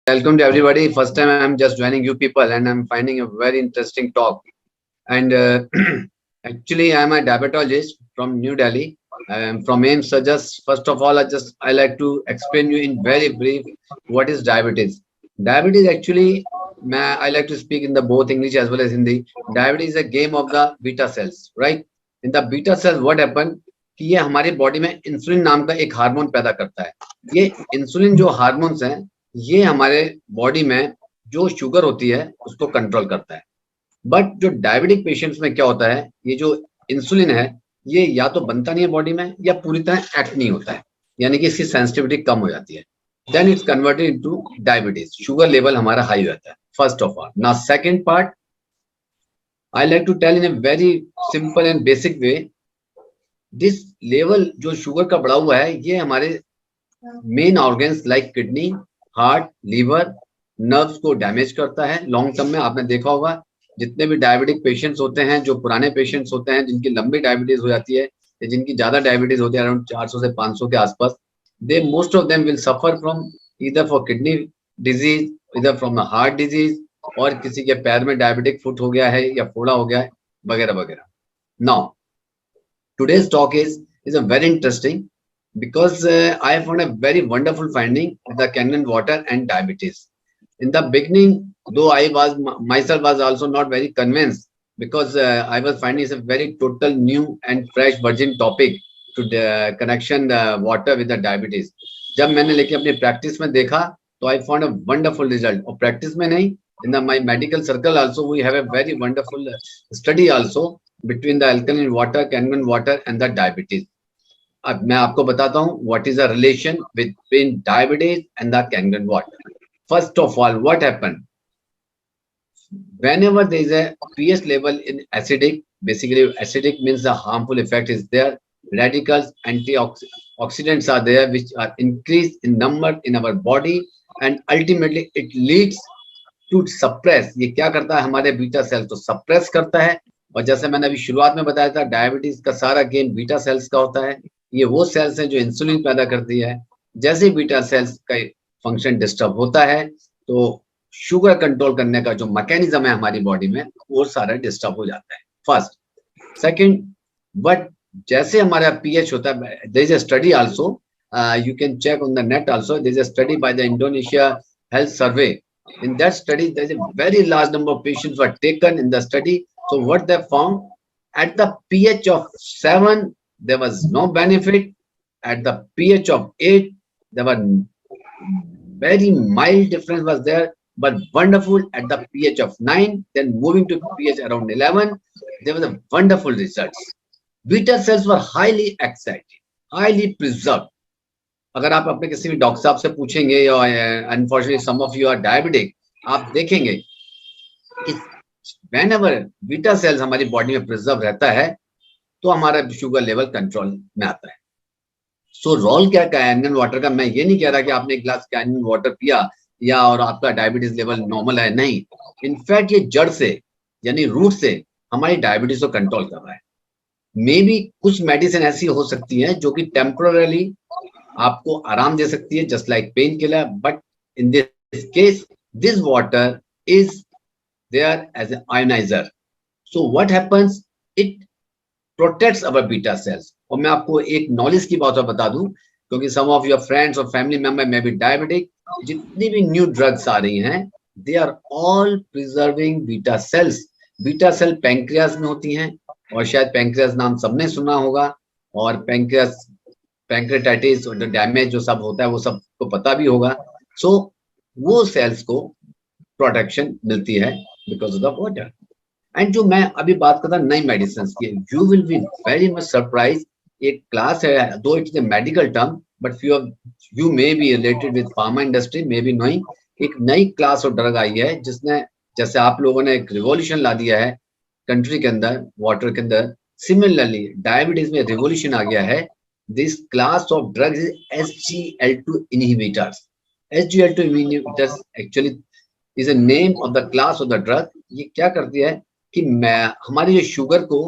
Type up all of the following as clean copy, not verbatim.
Welcome to everybody. First time I'm just joining you people, and I'm finding a very interesting talk. And actually, I'm a diabetologist from New Delhi. I'm from AIMS. So just first of all, I like to explain you in very brief what is diabetes. Diabetes actually, I like to speak in the both English as well as Hindi. Diabetes is a game of the beta cells, right? In the beta cells, what happen? कि ये हमारी body में insulin नाम का एक hormone पैदा करता है. ये इंसुलिन जो हार्मोन्स हैं ये हमारे बॉडी में जो शुगर होती है उसको कंट्रोल करता है. बट जो डायबिटिक पेशेंट्स में क्या होता है, ये जो इंसुलिन है ये या तो बनता नहीं है बॉडी में या पूरी तरह एक्ट नहीं होता है, यानी कि इसकी सेंसिटिविटी कम हो जाती है. Then it's converted into diabetes. Sugar level हमारा हाई हो जाता है. First of all. Now second part, I like to tell in a very simple and basic way. This level जो शुगर का बढ़ा हुआ है ये हमारे main organs like kidney, heart, liver, nerves को डैमेज करता है. लॉन्ग टर्म में आपने देखा होगा जितने भी डायबिटिक पेशेंट्स होते हैं, जो पुराने पेशेंट्स होते हैं जिनकी लंबी डायबिटीज हो जाती है या जिनकी ज्यादा डायबिटीज होती है अराउंड 400 से 500 के आसपास, they most of them will suffer from either for kidney disease, either from heart disease, और किसी के पैर में डायबिटिक फुट हो गया है या फोड़ा हो गया है वगैरह वगैरह. Now today's talk is a very interesting because I found a very wonderful finding with the Kangen water and diabetes. In the beginning, though I was myself was also not very convinced because I was finding it's a very total new and fresh virgin topic to the connection the water with the diabetes. जब मैंने लेके अपनी practice में देखा तो I found a wonderful result. और practice में नहीं, in my medical circle also we have a very wonderful study also between the alkaline water, Kangen water and the diabetes. अब मैं आपको बताता हूँ what is the relation between diabetes and the Kangen water. First of all, what happened? Whenever there is a pH level in acidic, basically acidic means the harmful effect is there. Radicals, antioxidants are there which are increased in number in our body and ultimately it leads to suppress. ये क्या करता है, हमारे beta cell को suppress करता है. और जैसे मैंने अभी शुरुआत में बताया था डायबिटीज का सारा गेम बीटा सेल्स का होता है. ये वो सेल्स हैं जो इंसुलिन पैदा करती है. जैसे ही बीटा सेल्स का फंक्शन डिस्टर्ब होता है तो शुगर कंट्रोल करने का जो मैकेनिज्म है हमारी बॉडी में वो सारा डिस्टर्ब हो जाता है. फर्स्ट. सेकंड, बट जैसे हमारा पीएच होता है, there is a study also, you can check on the net also, there is a study by the Indonesia health survey. In that study, there is a very large number of patients were taken in the study. So what they found, at the pH of 7, there was no benefit. At the pH of 8, there were very mild difference was there, but wonderful at the pH of 9. Then moving to pH around 11, there was a wonderful results. Beta cells were highly excited, highly preserved. अगर आप अपने किसी भी doctor साहब से पूछेंगे या unfortunately some of you are diabetic, आप देखेंगे कि व्हेनेवर बीटा सेल्स हमारी बॉडी में प्रिजर्व रहता है तो हमारा शुगर लेवल कंट्रोल में आता है. सो रोल क्या कैनन वाटर का, मैं ये नहीं कह रहा कि आपने एक ग्लास कैनन वाटर पिया या और आपका डायबिटीज लेवल नॉर्मल है, नहीं. इनफैक्ट ये जड़ से यानी रूट से हमारी डायबिटीज को कंट्रोल कर रहा है. मे बी कुछ मेडिसिन ऐसी हो सकती है जो कि टेम्पोरली आपको आराम दे सकती है, just like pain killer, but in this case this water is there as an ioniser. So what happens, it protects our beta cells. और मैं आपको एक नॉलेज की बात बता दूं, क्योंकि सम ऑफ योर फ्रेंड्स और फैमिली मेंबर में भी डायबिटिक, जितनी भी न्यू ड्रग्स आ रही हैं they are all preserving beta cells. Beta cell pancreas में होती हैं और शायद पैंक्रियाज नाम सबने सुना होगा, और पैंक्रेटाइटिस और डैमेज जो सब होता है वो सबको पता भी होगा. सो वो सेल्स को प्रोटेक्शन मिलती है because of the water. And जो मैं अभी बात करता नई मेडिसिन की, you will be very much surprise. एक क्लास है, दो it is a medical term but few you may be related with pharma industry may be knowing. एक नई क्लास ऑफ ड्रग आई है जिसने, जैसे आप लोगों ने एक रिवॉल्यूशन ला दिया है कंट्री के अंदर वाटर के अंदर, सिमिलरली डायबिटीज में रिवॉल्यूशन आ गया है. This class of drugs is SGLT2 inhibitors. SGLT2 inhibitors actually is a name of the class of the drug. ये क्या करती है कि हमारी जो शुगर को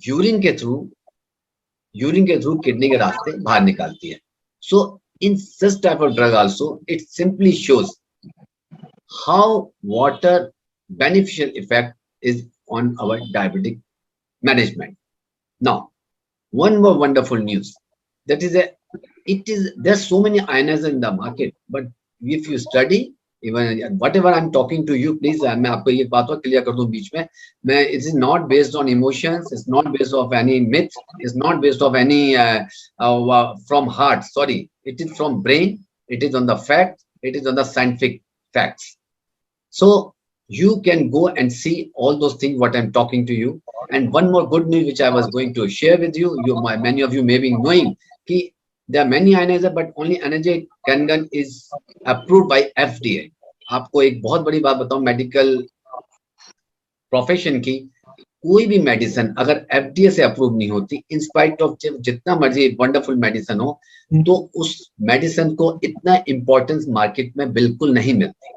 यूरिन के थ्रू किडनी के रास्ते बाहर निकालती है. So in such type of drug also, it simply shows how water beneficial effect is on our diabetic management. Now, one more wonderful news. That is there's so many ionizers in the market, but if you study, even whatever I'm talking to you, please मैं आपको ये बात और clear कर दूं बीच में, it is not based on emotions, it's not based of any myth, it's not based of any from heart, sorry, it is from brain, it is on the fact, it is on the scientific facts. So you can go and see all those things what I'm talking to you. And one more good news which I was going to share with you, many of you may be knowing कि there are many ionizers, but only Energy Kangen is approved by FDA. आपको एक बहुत बड़ी बात बताऊं medical profession की, कोई भी मेडिसिन अगर एफडीए से अप्रूव नहीं होती, इन स्पाइट ऑफ जितना मर्जी वंडरफुल मेडिसिन हो, तो उस मेडिसिन को इतना इंपॉर्टेंस मार्केट में बिल्कुल नहीं मिलती,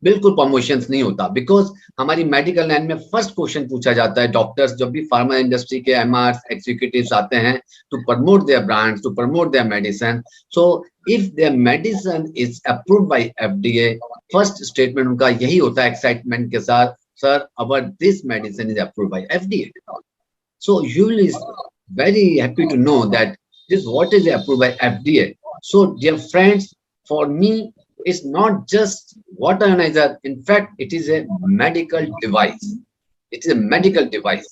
बिल्कुल प्रमोशंस नहीं होता, बिकॉज हमारी मेडिकल लाइन में फर्स्ट क्वेश्चन पूछा जाता है डॉक्टर्स जब भी फार्मा इंडस्ट्री के एमआर एग्जीक्यूटिव्स आते हैं to promote their brands, to promote their medicine. So if their medicine is approved by FDA, first statement उनका यही होता है एक्साइटमेंट के साथ, sir our this medicine is approved by FDA. So you will is very happy to know that this what is approved by FDA. So dear friends, for me it's not just water ionizer. In fact, it is a medical device. It is a medical device.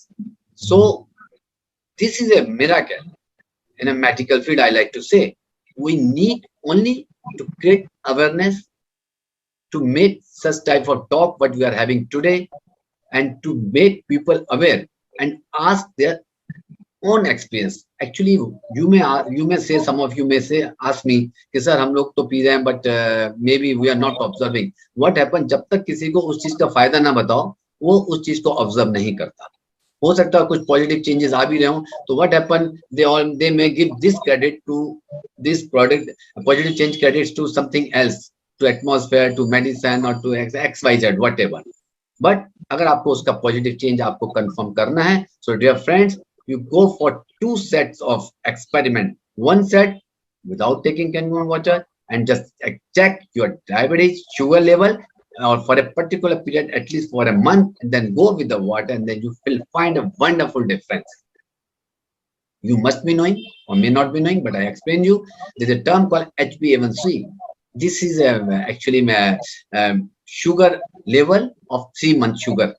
So this is a miracle in a medical field, I like to say. We need only to create awareness, to make such type of talk what we are having today, and to make people aware and ask their own experience. Actually, you may say, some of you may say, ask me कि sir हम लोग तो P रहे हैं, but maybe we are not observing. What happen, जब तक किसी को उस चीज का फायदा ना बताओ, वो उस चीज को ऑब्जर्व नहीं करता. हो सकता है कुछ पॉजिटिव चेंजेस आ भी रहे हो, तो what happen, they may give this credit to this product, positive change credits to something else, to atmosphere, to medicine, or to XYZ, whatever. But अगर आपको उसका पॉजिटिव चेंज आपको कंफर्म करना है, so dear friends, you go for 2 sets of experiment. One set without taking Kangen water and just check your diabetes sugar level, or for a particular period, at least for a month, and then go with the water, and then you will find a wonderful difference. You must be knowing or may not be knowing, but I explain you. There's a term called HbA1c. This is actually sugar level of 3-month sugar,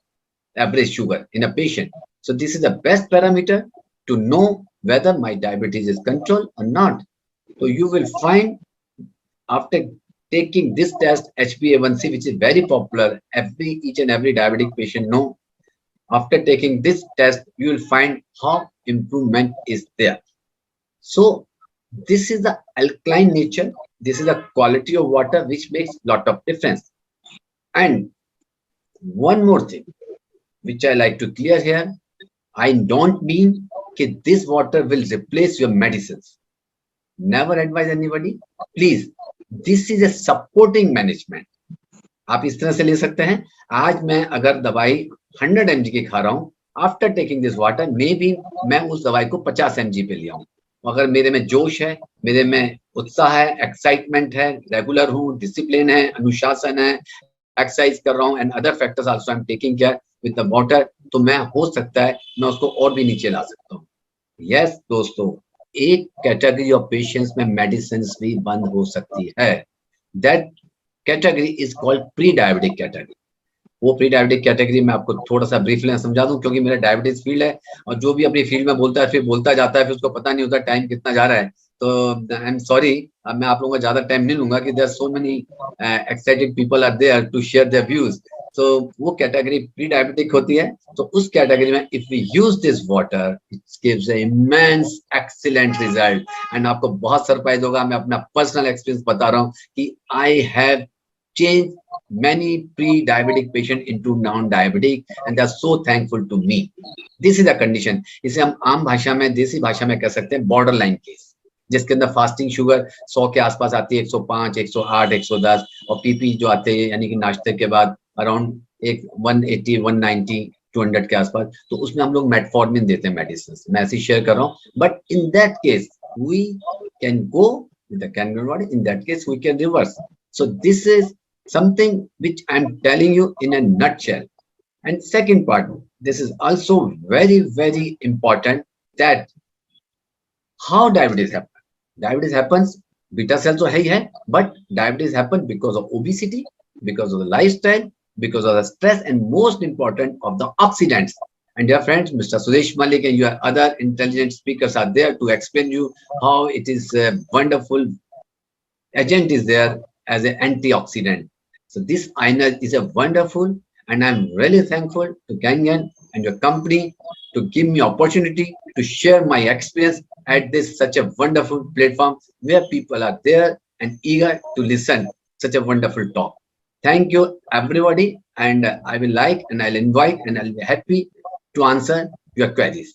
average sugar in a patient. So this is the best parameter to know whether my diabetes is controlled or not. So you will find after taking this test, HbA1c, which is very popular, each and every diabetic patient know. After taking this test, you will find how improvement is there. So this is the alkaline nature. This is the quality of water which makes lot of difference. And one more thing which I like to clear here. I don't mean that this water will replace your medicines. Never advise anybody. Please, this is a supporting management. आप इस तरह से ले सकते हैं. आज मैं अगर दवाई 100 mg की खा रहा हूँ, after taking this water, may be मैं उस दवाई को 50 mg पे लिया हूँ. अगर मेरे में जोश है, मेरे में उत्साह है, एक्साइटमेंट है, रेगुलर हूँ, डिसिप्लिन है, अनुशासन है, एक्सरसाइज कर रहा हूँ, and other factors also I am taking care with the water, तो मैं हो सकता है मैं उसको और भी नीचे ला सकता हूँ. यस दोस्तों, एक कैटेगरी ऑफ पेशेंट्स में मेडिसिन भी बंद हो सकती है. That category is called pre diabetic category. वो प्री डायबिटिक कैटेगरी में आपको थोड़ा सा ब्रीफली समझा दूं, क्योंकि मेरा डायबिटीज फील्ड है, और जो भी अपनी फील्ड में बोलता है फिर बोलता जाता है, फिर उसको पता नहीं होता टाइम कितना जा रहा है. तो आई एम सॉरी, अब मैं आप लोगों का ज्यादा टाइम नहीं लूंगा कि there so many excited people are there to share their views. तो वो कैटेगरी प्री डायबिटिक होती है. तो उस कैटेगरी में if we use this water, it gives a immense excellent result. And आपको बहुत सरप्राइज होगा, मैं अपना पर्सनल एक्सपीरियंस बता रहा हूँ कि I have changed many pre-diabetic patients into non-diabetic, and they are so thankful to me. This is a condition. इसे हम आम भाषा में, देसी भाषा में कह सकते हैं बॉर्डर लाइन केस, जिसके अंदर फास्टिंग शुगर 100 के आसपास आती है, 105, 108, 110, और पीपी जो आते हैं यानी कि नाश्ते के बाद अराउंड 180, 190, 200 के आसपास. तो उसमें हम लोग मेटफॉर्मिन देते हैं मेडिसिन. मैं ऐसे शेयर कर रहा हूँ, but in that case we can go with the Kangen water. In that case we can reverse. So this is something which I'm telling you in a nutshell. And second part, this is also very, very important, that how diabetes happens. Diabetes happens, beta cells तो है ही है, but diabetes happens because of obesity, because of the lifestyle, because of the stress, and most important of the oxidants. And dear friends, Mr. Sudesh Malik and your other intelligent speakers are there to explain you how it is a wonderful agent is there as an antioxidant. So this INA is a wonderful, and I'm really thankful to Gangan and your company to give me opportunity to share my experience at this such a wonderful platform where people are there and eager to listen such a wonderful talk. Thank you everybody, and I will like and I'll invite and I'll be happy to answer your queries.